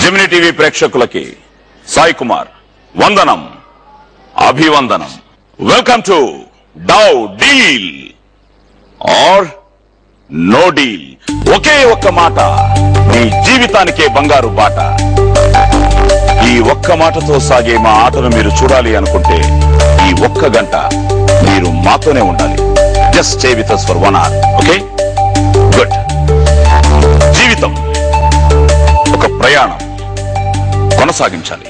Gemini TV ప్రేక్షకులకి సాయి కుమార్ వందనం, అభివందనం. వెల్కమ్ టు డౌ డీల్ ఆర్ నో డీల్. ఒకే ఒక్క మాట మీ జీవితానికే బంగారు బాట. ఈ ఒక్క మాటతో సాగే మా ఆటను మీరు చూడాలి అనుకుంటే ఈ ఒక్క గంట మీరు మాతోనే ఉండాలి. Just stay with us for 1 hour. Okay, good. జీవితం ఒక ప్రయాణం, కొనసాగించాలి.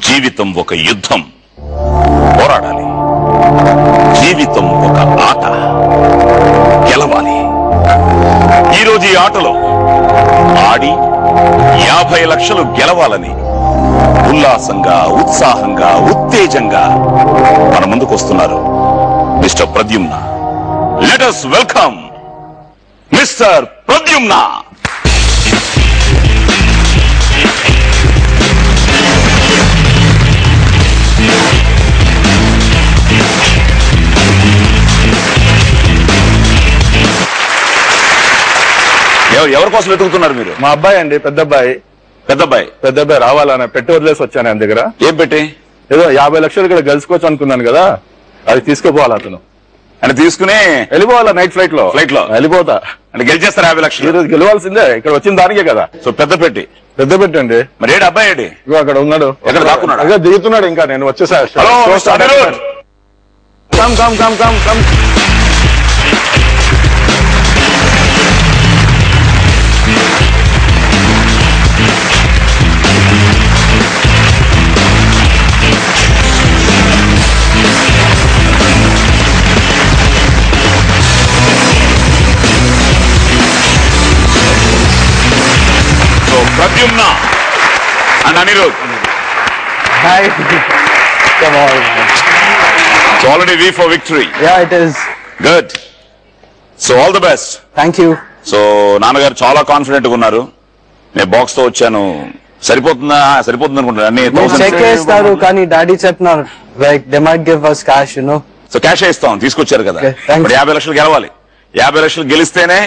జీవితం ఒక యుద్ధం, పోరాడాలి. జీవితం ఒక ఆట, గెలవాలి. ఈరోజు ఈ ఆటలో ఆడి 50 లక్షలు గెలవాలని ఉల్లాసంగా, ఉత్సాహంగా, ఉత్తేజంగా మన ముందుకు వస్తున్నారు mister Pradyumna. Let us welcome mister Pradyumna. ఎవరి కోసం వెతుకుతున్నారు మీరు? మా అబ్బాయి అండి, పెద్ద అబ్బాయి. పెద్ద అబ్బాయి రావాలని పెట్టి వదిలేసి వచ్చాను ఆయన దగ్గర. ఏం పెట్టి? ఏదో 50 లక్షలు ఇక్కడ గెలుచుకోవచ్చు అనుకున్నాను కదా, అది తీసుకుపోవాలి అతను. అని తీసుకుని వెళ్ళిపోవాలా నైట్ ఫ్లైట్ లో వెళ్ళిపోతా. అంటే గెలిచేస్తారు 50 లక్షలు. ఈరోజు గెలవాల్సిందే, ఇక్కడ వచ్చిన దానికే కదా. సో పెద్ద పెట్టి అండి. మరి ఏడు అబ్బాయి ఏడి? అక్కడ ఉన్నాడు. ఎక్కడ దాక్కున్నాడు? అదే దిగుతున్నాడు. ఇంకా నేను వచ్చేసా. Pradyumna and Anirudh. Hi. Come on. So already V for victory. Yeah, it is. Good. So all the best. Thank you. So నాన్నగారు చాలా కాన్ఫిడెంట్ గా ఉన్నారు. నేను బాక్స్ తో వచ్చాను. సరిపోతుంది అనుకుంటాను. అన్ని చెక్ చేస్తారు కానీ డాడీ చెప్తున్నారు like they might give us cash, you know. So cash ఇస్తాం, తీసుకొచ్చారు కదా. ఇప్పుడు 50 లక్షలు గెలవాలి. 50 లక్షలు గెలిస్తేనే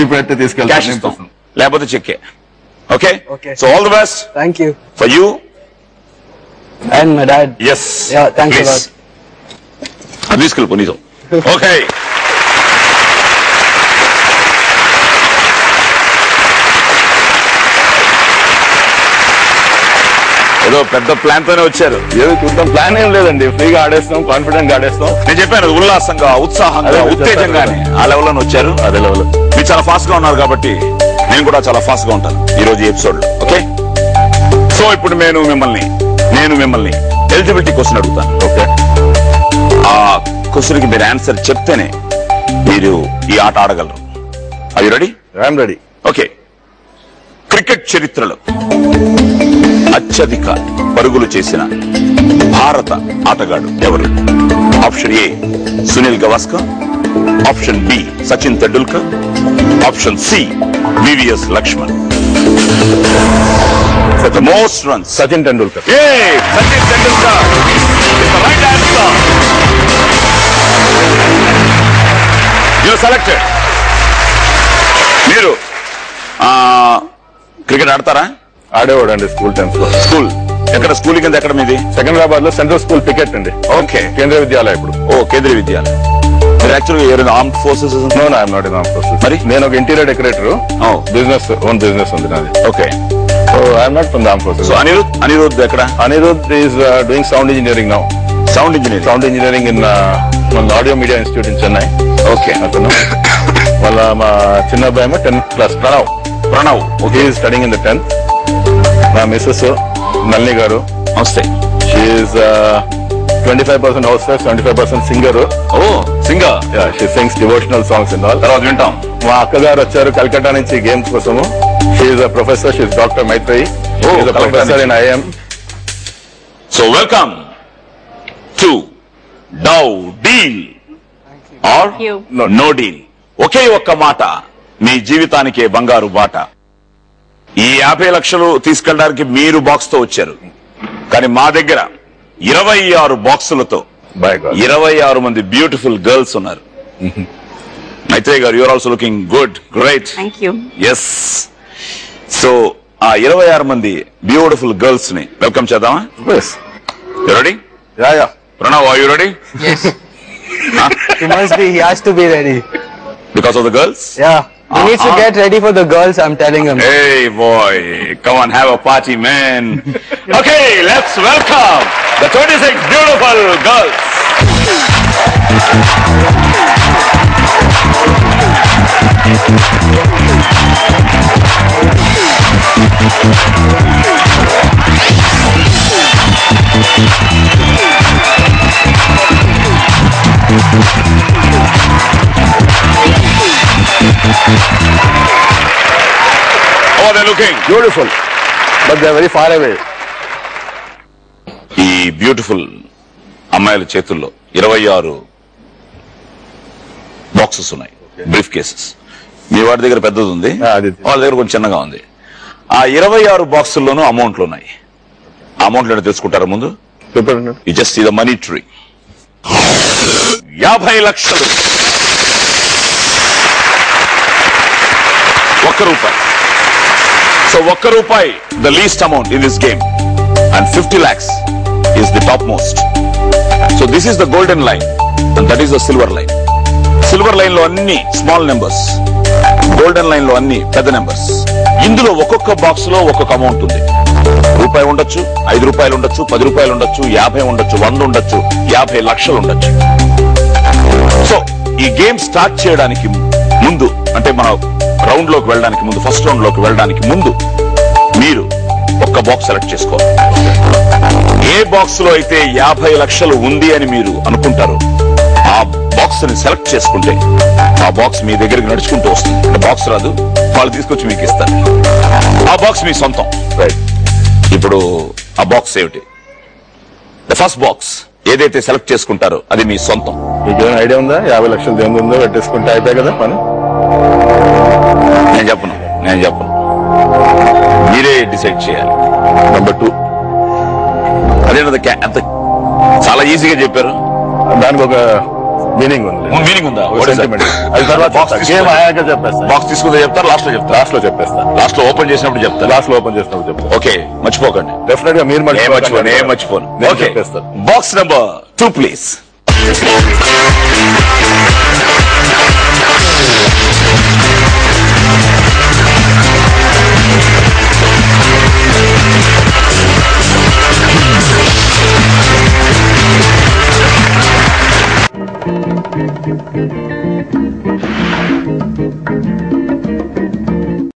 ఇప్పుడైతే క్యాష్ ఇస్తాం, లేకపోతే చెక్కే. Okay? Okay. So all the best. Thank you. For you. And my dad. Yes. Yeah, thanks a lot. తీసుకెళ్ళి పోనీతో. Okay. ఏదో పెద్ద ప్లాన్ తోనే వచ్చారు. ఏదో చూద్దాం, ప్లాన్ ఏం లేదండి. ఫ్రీగా ఆడేస్తాం, కాన్ఫిడెంట్ గా ఆడేస్తాం. నేను చెప్పాను ఉల్లాసంగా, ఉత్సాహంగా, ఉత్తేజంగానే ఆ లెవెల్ లోనే వచ్చారు. అదే లెవెల్. మీరు చాలా ఫాస్ట్ గా ఉన్నారు కాబట్టి నేను కూడా చాలా ఫాస్ట్ గా ఉంటాను ఈ రోజు ఎపిసోడ్ లో. ఓకే, సో ఇప్పుడు నేను మిమ్మల్ని ఎలిజిబిలిటీ క్వశ్చన్ అడుగుతాను. ఓకే, ఆ క్వశ్చన్ కి మీరు ఆన్సర్ చెప్తేనే మీరు ఈ ఆట ఆడగలరు. Are you ready? I'm ready. Okay, cricket చరిత్రలో అత్యధిక పరుగులు చేసిన భారత ఆటగాడు ఎవరు? Option A Sunil Gavaskar, option B Sachin Tendulkar, option C VVS Laxman. The most runs. Sachin Tendulkar. Sachin Tendulkar is the right answer. You're selected. మీరు క్రికెట్ ఆడతారా? ఆడేవాడు అండి స్కూల్ టైమ్స్ లో. స్కూల్ ఎక్కడ? స్కూల్ కింద ఎక్కడ మీది? సికింద్రాబాద్ లో సెంట్రల్ స్కూల్ క్రికెట్ అండి. ఓకే, కేంద్రీయ విద్యాలయ. ఇప్పుడు కేంద్రీయ విద్యాలయం. మీరు యాక్చువల్గా armed forces? No, I'm not in armed forces. మరి నేను ఒక ఇంటీరియర్ డెకరేటర్. ఓన్ బిజినెస్ ఉంది నాది. Okay, so I'm not from the armed forces. So Anirudh ఎక్కడ? Anirudh is doing sound engineering now. Sound engineering in audio media institute in Chennai. Okay, అతను వాళ్ళ మా చిన్న అబ్బాయి 10th class Pranav. Okay, studying in the 10th. నా Mrs Nalini గారు వస్తే she's 25% housewife, 75% singer. Singer. She sings devotional songs and all. తర్వాత వింటాం. మా అక్కగారు వచ్చారు కల్కట్టా నుంచి గేమ్స్ కోసము. She's a professor. She's doctor Maitreyi. Professor in IIM. So welcome to డౌ డీల్ ఆర్ నో డీల్. ఒకే ఒక్క మాట మీ జీవితానికే బంగారు బాట. ఈ 50 లక్షలు తీసుకెళ్ళడానికి మీరు బాక్స్ తో వచ్చారు, కానీ మా దగ్గర 26 బాక్సులతో 26 మంది బ్యూటిఫుల్ గర్ల్స్ ఉన్నారు. Maitreyi garu, you are also looking good, great. Thank you. Yes. So ఆ 26 మంది బ్యూటిఫుల్ గర్ల్స్ ని వెల్కమ్ చేద్దామా? Yes. Ready? Yeah. Pranav, are you ready? Yes. He has to be ready. Because of the girls? Yeah. He needs to get ready for the girls, I'm telling him. Hey boy, come on, have a party, man. Okay, let's welcome the 26 beautiful girls. Oh, they're looking Beautiful. But they're very far away. ఈ beautiful అమ్మాయిల చేతుల్లో 26 boxes ఉన్నాయి, brief cases. మీ వాడి దగ్గర పెద్దది ఉంది, వాళ్ళ దగ్గర కొంచెం చిన్నగా ఉంది. ఆ 26 బాక్సుల్లోనూ అమౌంట్లు ఉన్నాయి. అమౌంట్లు ఏంటో తెలుసుకుంటారా ముందు? You just see the money tree. 50 లక్షలు, ₹1. So ₹1, the least amount in this game, and 50 lakhs is the topmost. So this is the golden line, and that is the silver line. Silver line lo anni small numbers, golden line lo anni pedda numbers. ఇందులో ఒక్కొక్క box లో ఒక్కొక్క amount ఉంది. రూపాయి ఉండొచ్చు, ₹5 ఉండొచ్చు, ₹10 ఉండొచ్చు, 50 ఉండొచ్చు, 100 ఉండొచ్చు, 50 లక్షలు ఉండొచ్చు. సో ఈ గేమ్ స్టార్ట్ చేయడానికి ముందు, అంటే మన రౌండ్ లోకి వెళ్ళడానికి ముందు, ఫస్ట్ రౌండ్ లోకి వెళ్ళడానికి ముందు మీరు ఒక్క బాక్స్ సెలెక్ట్ చేసుకోవాలి. ఏ బాక్స్ లో అయితే 50 లక్షలు ఉంది అని మీరు అనుకుంటారో ఆ బాక్స్ ని సెలెక్ట్ చేసుకుంటే ఆ బాక్స్ మీ దగ్గరికి నడుచుకుంటూ వస్తుంది. బాక్స్ రాదు, వాళ్ళు తీసుకొచ్చి మీకు ఇస్తారు. ఆ బాక్స్ మీ సొంతం. రైట్. ఇప్పుడు ఆ బాక్స్ ఏమిటి? ద ఫస్ట్ బాక్స్ ఏదైతే సెలెక్ట్ చేసుకుంటారో అది మీ సొంతం. మీకేమైనా ఐడియా ఉందా? 50 లక్షలు దేని ఉందో పెట్టేసుకుంటే అయిపోయి కదా పని. నేను చెప్పను, మీరే డిసైడ్ చేయాలి. నెంబర్ 2. అదేంత చాలా ఈజీగా చెప్పారు. దానికి ఒక మీనింగ్ ఉంది. మీనింగ్ ఉందా? అది తర్వాత గేమ్ అయ్యాక చెప్పేస్తా. బాక్స్ తీసుకుంటే చెప్తారు, లాస్ట్ లో చెప్తారు. లాస్ట్ లో ఓపెన్ చేసినప్పుడు చెప్తారు. ఓకే, మర్చిపోకండి. డెఫినెట్ గా మీరు మర్చిపోను. Okay, box number 2 please.